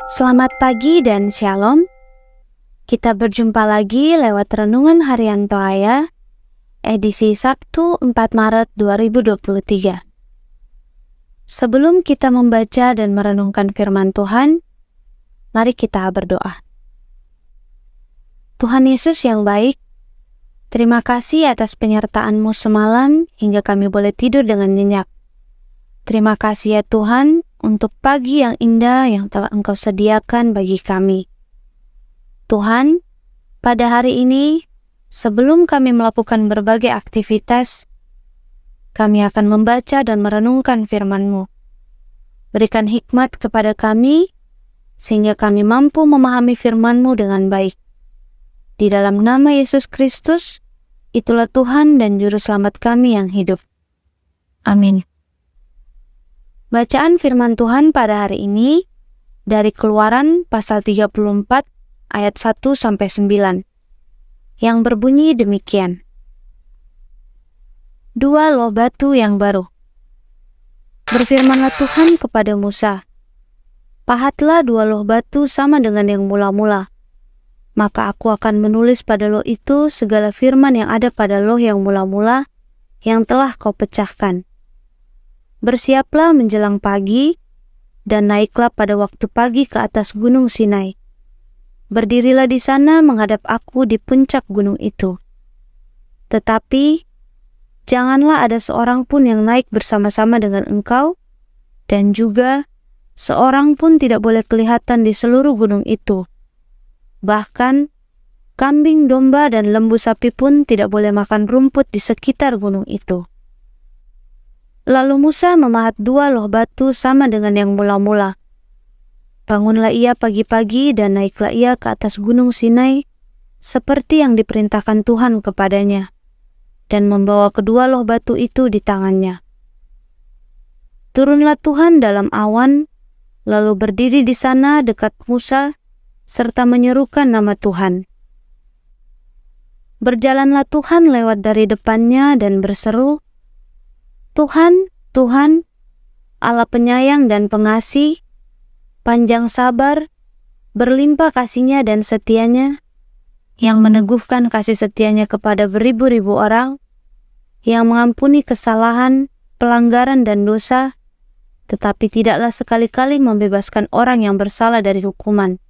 Selamat pagi dan shalom. Kita berjumpa lagi lewat Renungan Harian Toaya, edisi Sabtu 4 Maret 2023. Sebelum kita membaca dan merenungkan firman Tuhan, mari kita berdoa. Tuhan Yesus yang baik, terima kasih atas penyertaan-Mu semalam hingga kami boleh tidur dengan nyenyak. Terima kasih ya Tuhan, untuk pagi yang indah yang telah Engkau sediakan bagi kami. Tuhan, pada hari ini, sebelum kami melakukan berbagai aktivitas, kami akan membaca dan merenungkan firman-Mu. Berikan hikmat kepada kami, sehingga kami mampu memahami firman-Mu dengan baik. Di dalam nama Yesus Kristus, itulah Tuhan dan Juru Selamat kami yang hidup. Amin. Bacaan firman Tuhan pada hari ini dari Keluaran pasal 34 ayat 1-9 yang berbunyi demikian. 2 loh batu yang baru. Berfirmanlah Tuhan kepada Musa, pahatlah 2 loh batu sama dengan yang mula-mula. Maka aku akan menulis pada loh itu segala firman yang ada pada loh yang mula-mula yang telah kau pecahkan. Bersiaplah menjelang pagi, dan naiklah pada waktu pagi ke atas gunung Sinai. Berdirilah di sana menghadap aku di puncak gunung itu. Tetapi, janganlah ada seorang pun yang naik bersama-sama dengan engkau, dan juga seorang pun tidak boleh kelihatan di seluruh gunung itu. Bahkan, kambing, domba, dan lembu sapi pun tidak boleh makan rumput di sekitar gunung itu. Lalu Musa memahat 2 loh batu sama dengan yang mula-mula. Bangunlah ia pagi-pagi dan naiklah ia ke atas gunung Sinai, seperti yang diperintahkan Tuhan kepadanya, dan membawa kedua loh batu itu di tangannya. Turunlah Tuhan dalam awan, lalu berdiri di sana dekat Musa, serta menyerukan nama Tuhan. Berjalanlah Tuhan lewat dari depannya dan berseru, Tuhan, Tuhan, Allah penyayang dan pengasih, panjang sabar, berlimpah kasih-Nya dan setia-Nya, yang meneguhkan kasih setia-Nya kepada beribu-ribu orang, yang mengampuni kesalahan, pelanggaran dan dosa, tetapi tidaklah sekali-kali membebaskan orang yang bersalah dari hukuman,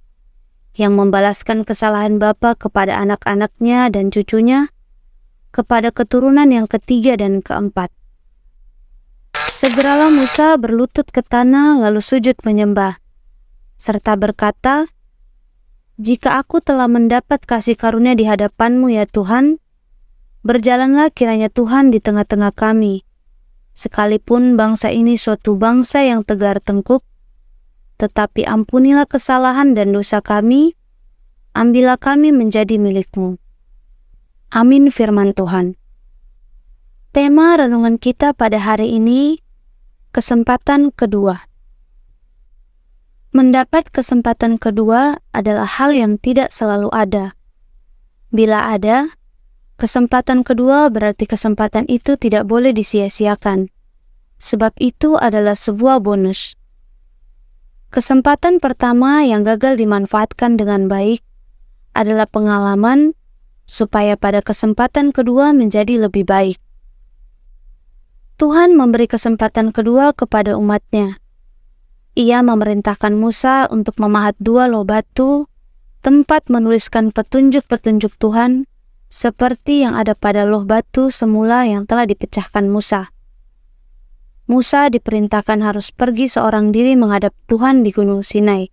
yang membalaskan kesalahan bapa kepada anak-anaknya dan cucunya, kepada keturunan yang ketiga dan keempat. Segeralah Musa berlutut ke tanah lalu sujud menyembah, serta berkata, jika aku telah mendapat kasih karunia di hadapan-Mu ya Tuhan, berjalanlah kiranya Tuhan di tengah-tengah kami, sekalipun bangsa ini suatu bangsa yang tegar tengkuk, tetapi ampunilah kesalahan dan dosa kami, ambillah kami menjadi milik-Mu. Amin firman Tuhan. Tema renungan kita pada hari ini, kesempatan kedua. Mendapat kesempatan kedua adalah hal yang tidak selalu ada. Bila ada, kesempatan kedua berarti kesempatan itu tidak boleh disia-siakan, sebab itu adalah sebuah bonus. Kesempatan pertama yang gagal dimanfaatkan dengan baik adalah pengalaman supaya pada kesempatan kedua menjadi lebih baik. Tuhan memberi kesempatan kedua kepada umat-Nya. Ia memerintahkan Musa untuk memahat 2 loh batu, tempat menuliskan petunjuk-petunjuk Tuhan, seperti yang ada pada loh batu semula yang telah dipecahkan Musa. Musa diperintahkan harus pergi seorang diri menghadap Tuhan di gunung Sinai.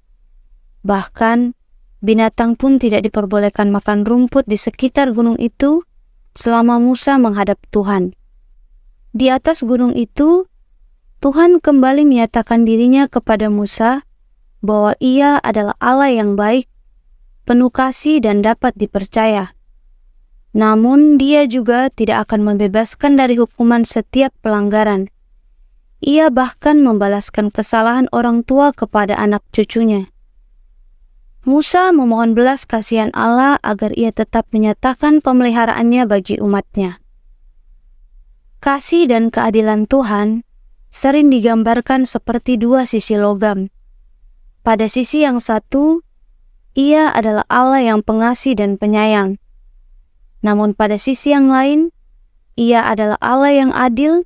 Bahkan, binatang pun tidak diperbolehkan makan rumput di sekitar gunung itu selama Musa menghadap Tuhan. Di atas gunung itu, Tuhan kembali menyatakan diri-Nya kepada Musa bahwa Ia adalah Allah yang baik, penuh kasih dan dapat dipercaya. Namun Dia juga tidak akan membebaskan dari hukuman setiap pelanggaran. Ia bahkan membalaskan kesalahan orang tua kepada anak cucunya. Musa memohon belas kasihan Allah agar Ia tetap menyatakan pemeliharaannya bagi umat-Nya. Kasih dan keadilan Tuhan sering digambarkan seperti 2 sisi logam. Pada sisi yang satu, Ia adalah Allah yang pengasih dan penyayang. Namun pada sisi yang lain, Ia adalah Allah yang adil,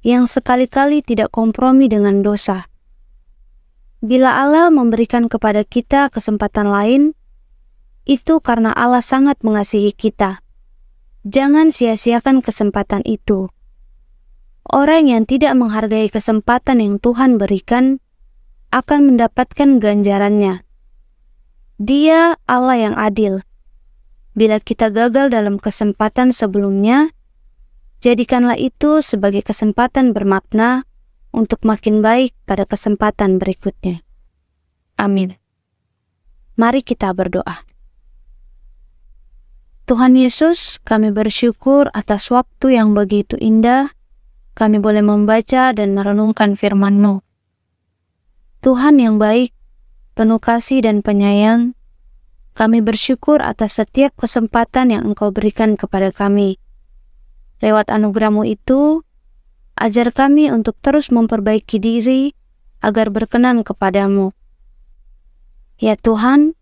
yang sekali-kali tidak kompromi dengan dosa. Bila Allah memberikan kepada kita kesempatan lain, itu karena Allah sangat mengasihi kita. Jangan sia-siakan kesempatan itu. Orang yang tidak menghargai kesempatan yang Tuhan berikan akan mendapatkan ganjarannya. Dia Allah yang adil. Bila kita gagal dalam kesempatan sebelumnya, jadikanlah itu sebagai kesempatan bermakna untuk makin baik pada kesempatan berikutnya. Amin. Mari kita berdoa. Tuhan Yesus, kami bersyukur atas waktu yang begitu indah, kami boleh membaca dan merenungkan firman-Mu. Tuhan yang baik, penuh kasih dan penyayang, kami bersyukur atas setiap kesempatan yang Engkau berikan kepada kami. Lewat anugerah-Mu itu, ajar kami untuk terus memperbaiki diri agar berkenan kepadamu. Ya Tuhan,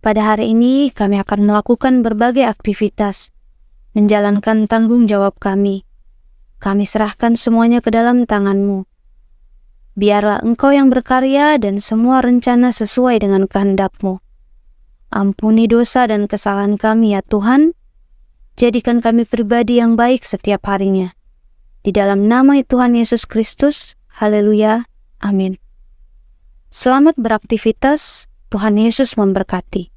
pada hari ini kami akan melakukan berbagai aktivitas, menjalankan tanggung jawab kami. Kami serahkan semuanya ke dalam tangan-Mu. Biarlah Engkau yang berkarya dan semua rencana sesuai dengan kehendak-Mu. Ampuni dosa dan kesalahan kami ya Tuhan. Jadikan kami pribadi yang baik setiap harinya. Di dalam nama Tuhan Yesus Kristus, haleluya, amin. Selamat beraktivitas, Tuhan Yesus memberkati.